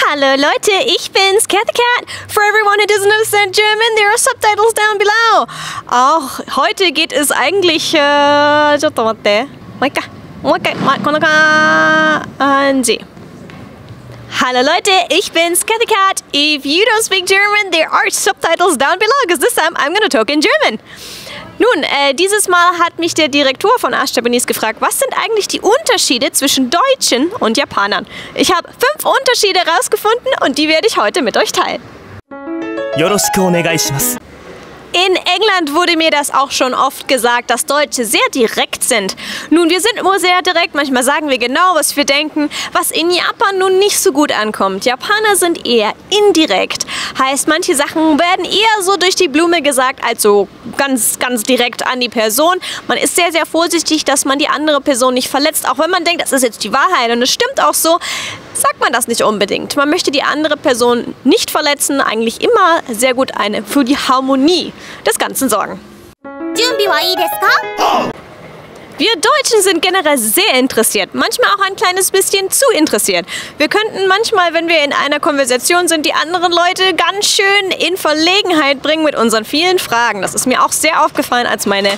Hello Leute, ich bin's, Cat the Cat. For everyone who doesn't understand German, there are subtitles down below. Auch heute geht es eigentlich, Hello Leute, ich bin's, Cat the Cat. If you don't speak German, there are subtitles down below, because this time I'm gonna talk in German. Nun, dieses Mal hat mich der Direktor von Ask Japanese gefragt, was sind eigentlich die Unterschiede zwischen Deutschen und Japanern? Ich habe 5 Unterschiede herausgefunden und die werde ich heute mit euch teilen. Yoroshiku onegaishimasu. In England wurde mir das auch schon oft gesagt, dass Deutsche sehr direkt sind. Nun, wir sind immer sehr direkt, manchmal sagen wir genau, was wir denken, was in Japan nun nicht so gut ankommt. Japaner sind eher indirekt, heißt, manche Sachen werden eher so durch die Blume gesagt, als so ganz direkt an die Person. Man ist sehr, sehr vorsichtig, dass man die andere Person nicht verletzt, auch wenn man denkt, das ist jetzt die Wahrheit und es stimmt auch so. Sagt man das nicht unbedingt. Man möchte die andere Person nicht verletzen, eigentlich immer sehr gut für die Harmonie des Ganzen sorgen. Wir Deutschen sind generell sehr interessiert, manchmal auch ein kleines bisschen zu interessiert. Wir könnten manchmal, wenn wir in einer Konversation sind, die anderen Leute ganz schön in Verlegenheit bringen mit unseren vielen Fragen. Das ist mir auch sehr aufgefallen, als meine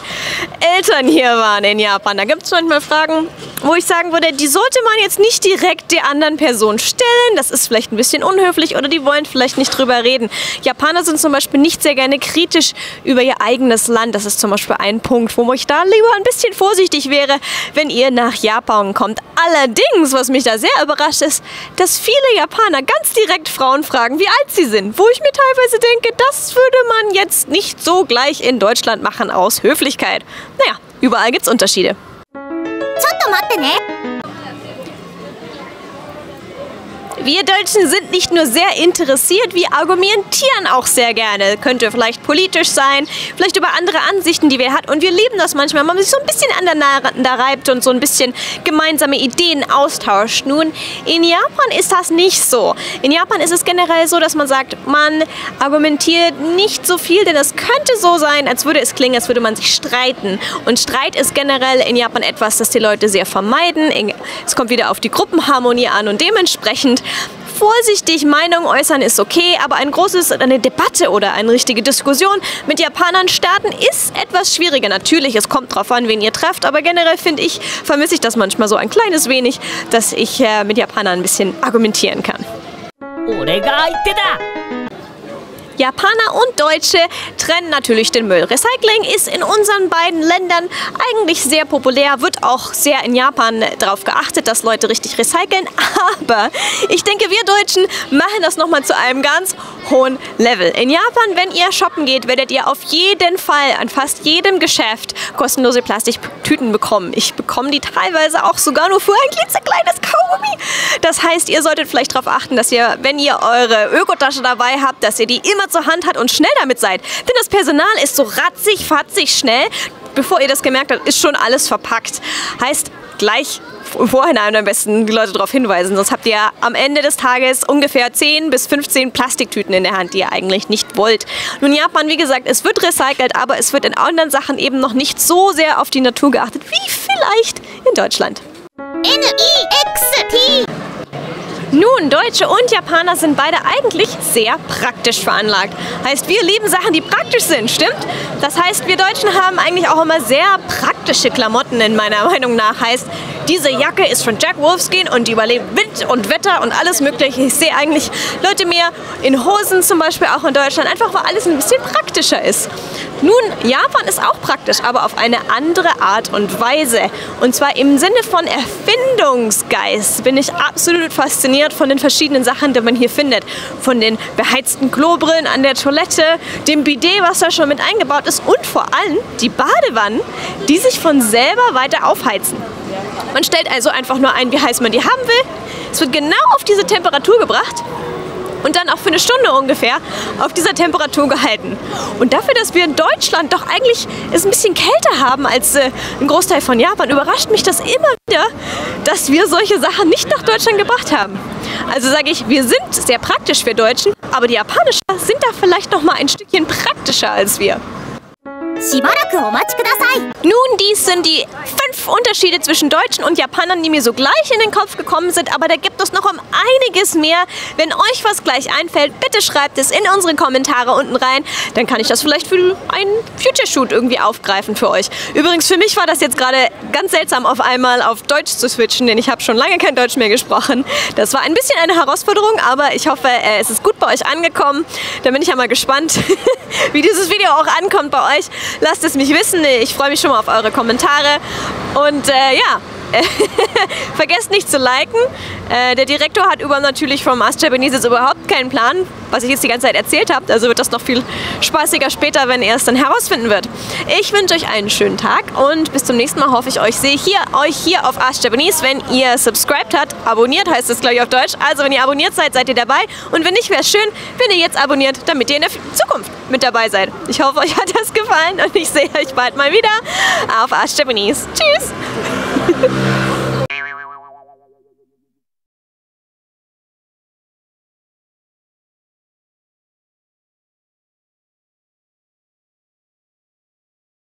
Eltern hier waren in Japan. Da gibt es manchmal Fragen, wo ich sagen würde, die sollte man jetzt nicht direkt der anderen Person stellen. Das ist vielleicht ein bisschen unhöflich oder die wollen vielleicht nicht drüber reden. Japaner sind zum Beispiel nicht sehr gerne kritisch über ihr eigenes Land. Das ist zum Beispiel ein Punkt, wo ich da lieber ein bisschen vorsichtig wäre, wenn ihr nach Japan kommt. Allerdings, was mich da sehr überrascht ist, dass viele Japaner ganz direkt Frauen fragen, wie alt sie sind. Wo ich mir teilweise denke, das würde man jetzt nicht so gleich in Deutschland machen aus Höflichkeit. Naja, überall gibt's Unterschiede. Wir Deutschen sind nicht nur sehr interessiert, wir argumentieren auch sehr gerne. Könnte vielleicht politisch sein, vielleicht über andere Ansichten, die wir haben. Und wir lieben das manchmal, wenn man sich so ein bisschen aneinander reibt und so ein bisschen gemeinsame Ideen austauscht. Nun, in Japan ist das nicht so. In Japan ist es generell so, dass man sagt, man argumentiert nicht so viel, denn es könnte so sein, als würde es klingen, als würde man sich streiten. Und Streit ist generell in Japan etwas, das die Leute sehr vermeiden. Es kommt wieder auf die Gruppenharmonie an und dementsprechend vorsichtig Meinung äußern ist okay, aber eine Debatte oder eine richtige Diskussion mit Japanern starten ist etwas schwieriger. Natürlich, es kommt drauf an, wen ihr trefft, aber generell vermisse ich das manchmal so ein kleines wenig, dass ich mit Japanern ein bisschen argumentieren kann. Japaner und Deutsche trennen natürlich den Müll. Recycling ist in unseren beiden Ländern eigentlich sehr populär, wird auch sehr in Japan darauf geachtet, dass Leute richtig recyceln. Aber ich denke, wir Deutschen machen das nochmal zu einem ganz hohen Level. In Japan, wenn ihr shoppen geht, werdet ihr auf jeden Fall an fast jedem Geschäft kostenlose Plastiktüten bekommen. Ich bekomme die teilweise auch sogar nur für ein klitzekleines Kaugummi. Das heißt, ihr solltet vielleicht darauf achten, dass ihr, wenn ihr eure Ökotasche dabei habt, dass ihr die immer zur Hand hat und schnell damit seid. Denn das Personal ist so ratzig schnell. Bevor ihr das gemerkt habt, ist schon alles verpackt. Heißt, gleich im Vorhinein am besten die Leute darauf hinweisen. Sonst habt ihr am Ende des Tages ungefähr 10 bis 15 Plastiktüten in der Hand, die ihr eigentlich nicht wollt. Nun, Japan, wie gesagt, es wird recycelt, aber es wird in anderen Sachen eben noch nicht so sehr auf die Natur geachtet, wie vielleicht in Deutschland. NEXT! Nun, Deutsche und Japaner sind beide eigentlich sehr praktisch veranlagt. Heißt, wir lieben Sachen, die praktisch sind, stimmt? Das heißt, wir Deutschen haben eigentlich auch immer sehr praktische Klamotten in meiner Meinung nach. Heißt, diese Jacke ist von Jack Wolfskin und die überlebt Wind und Wetter und alles mögliche. Ich sehe eigentlich Leute mehr in Hosen zum Beispiel auch in Deutschland, einfach weil alles ein bisschen praktischer ist. Nun, Japan ist auch praktisch, aber auf eine andere Art und Weise. Und zwar im Sinne von Erfindungsgeist bin ich absolut fasziniert von den verschiedenen Sachen, die man hier findet. Von den beheizten Klobrillen an der Toilette, dem Bidet, was da schon mit eingebaut ist und vor allem die Badewannen, die sich von selber weiter aufheizen. Man stellt also einfach nur ein, wie heiß man die haben will. Es wird genau auf diese Temperatur gebracht und dann auch für eine Stunde ungefähr auf dieser Temperatur gehalten. Und dafür, dass wir in Deutschland doch eigentlich es ein bisschen kälter haben als ein Großteil von Japan, überrascht mich das immer wieder, dass wir solche Sachen nicht nach Deutschland gebracht haben. Also sage ich, wir sind sehr praktisch für Deutschen, aber die Japaner sind da vielleicht noch mal ein Stückchen praktischer als wir. Nun, dies sind die 5 5 Unterschiede zwischen Deutschen und Japanern, die mir so gleich in den Kopf gekommen sind, aber da gibt es noch um einiges mehr. Wenn euch was gleich einfällt, bitte schreibt es in unsere Kommentare unten rein, dann kann ich das vielleicht für einen Future Shoot irgendwie aufgreifen für euch. Übrigens, für mich war das jetzt gerade ganz seltsam, auf einmal auf Deutsch zu switchen, denn ich habe schon lange kein Deutsch mehr gesprochen. Das war ein bisschen eine Herausforderung, aber ich hoffe, es ist gut bei euch angekommen. Da bin ich ja mal gespannt, wie dieses Video auch ankommt bei euch. Lasst es mich wissen, ich freue mich schon mal auf eure Kommentare und ja. Vergesst nicht zu liken. Der Direktor hat natürlich vom Ask Japanese jetzt überhaupt keinen Plan, was ich jetzt die ganze Zeit erzählt habe. Also wird das noch viel spaßiger später, wenn er es dann herausfinden wird. Ich wünsche euch einen schönen Tag und bis zum nächsten Mal hoffe ich, euch sehe euch hier auf Ask Japanese. Wenn ihr subscribed habt, abonniert heißt es, glaube ich, auf Deutsch. Also wenn ihr abonniert seid, seid ihr dabei. Und wenn nicht, wäre es schön, wenn ihr jetzt abonniert, damit ihr in der Zukunft mit dabei seid. Ich hoffe, euch hat das gefallen und ich sehe euch bald mal wieder auf Ask Japanese. Tschüss!